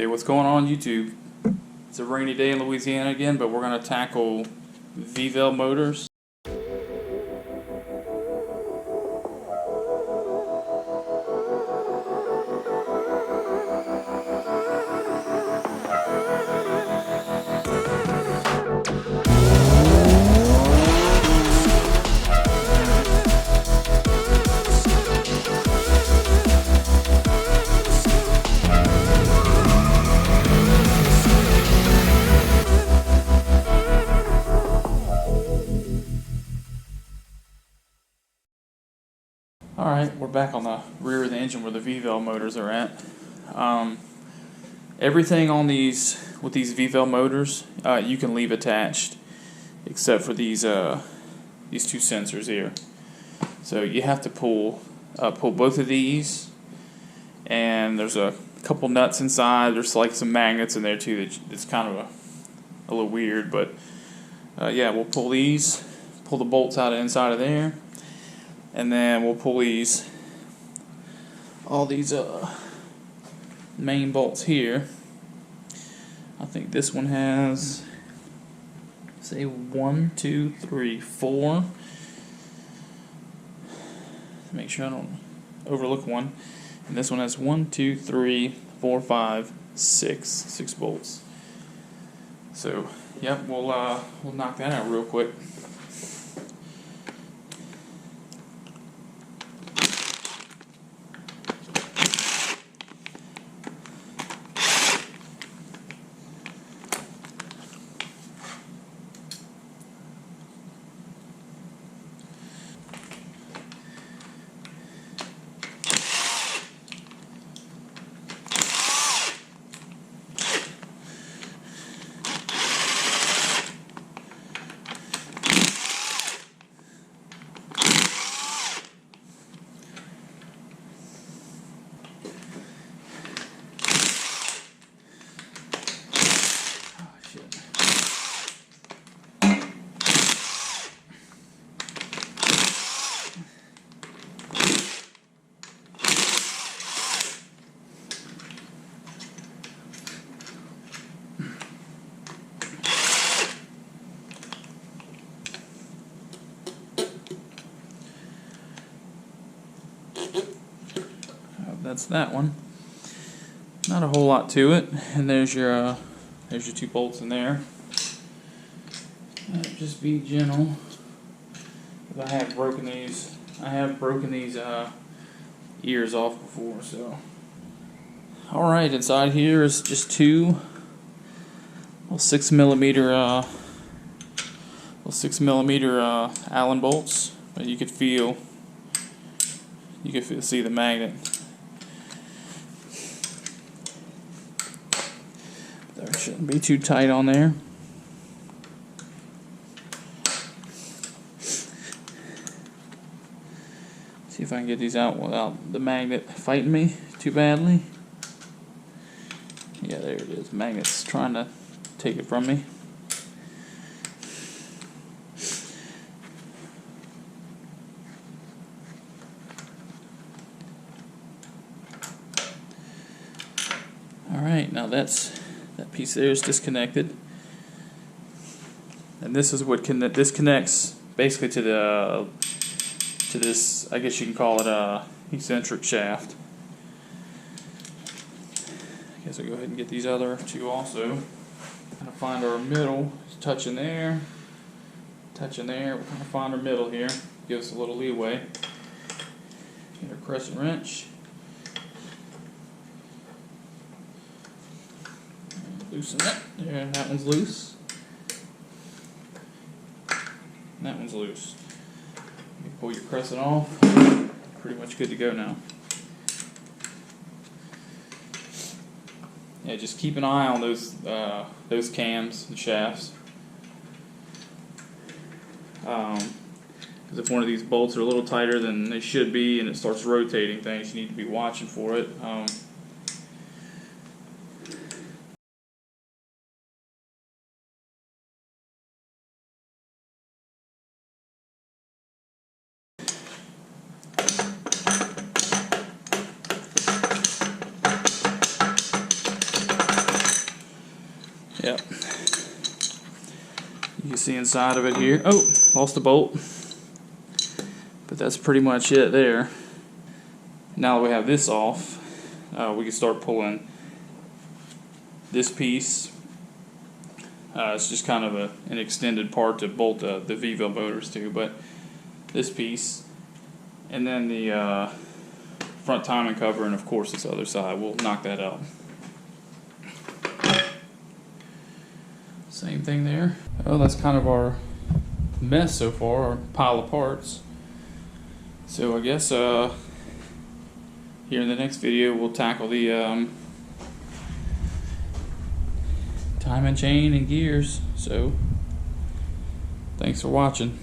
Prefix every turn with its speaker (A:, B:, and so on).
A: Hey, what's going on YouTube? It's a rainy day in Louisiana again, but we're going to tackle VVEL motors. Alright, we're back on the rear of the engine where the VVEL motors are at. Everything on with these VVEL motors, you can leave attached, except for these two sensors here. So you have to pull both of these, and there's a couple nuts inside. There's like some magnets in there too. It's kind of a little weird, but yeah, we'll pull the bolts out of inside of there. And then we'll pull all these main bolts here. I think this one has, say, 1, 2, 3, 4. Make sure I don't overlook one. And this one has 1, 2, 3, 4, 5, 6 bolts. So, yep, we'll knock that out real quick. That's that one. Not a whole lot to it, and there's your 2 bolts in there. Just be gentle. I have broken these. Ears off before, so. All right, inside here is just 2 6 millimeter Allen bolts, but you could see the magnet. There shouldn't be too tight on there. See if I can get these out without the magnet fighting me too badly. Yeah, there it is. The magnet's trying to take it from me. Alright, now that piece there is disconnected, and this is what this connects basically to this, I guess you can call it a eccentric shaft. I guess I'll go ahead and get these other 2 also. Kind of find our middle. Just touching there. We'll kind of find our middle here. Give us a little leeway. Get our crescent wrench. Loosen that. There, that one's loose. And that one's loose. You pull your crescent off. Pretty much good to go now. Yeah, just keep an eye on those cams and shafts. Because if one of these bolts are a little tighter than they should be and it starts rotating things, you need to be watching for it. Yep. You can see inside of it here. Oh, lost a bolt. But that's pretty much it there. Now that we have this off, we can start pulling this piece. It's just kind of an extended part to bolt the VVEL motors to, but this piece, and then the front timing cover, and of course this other side, we'll knock that out. Same thing there. Oh, that's kind of our mess so far, our pile of parts. So I guess here in the next video we'll tackle the timing chain and gears. So thanks for watching.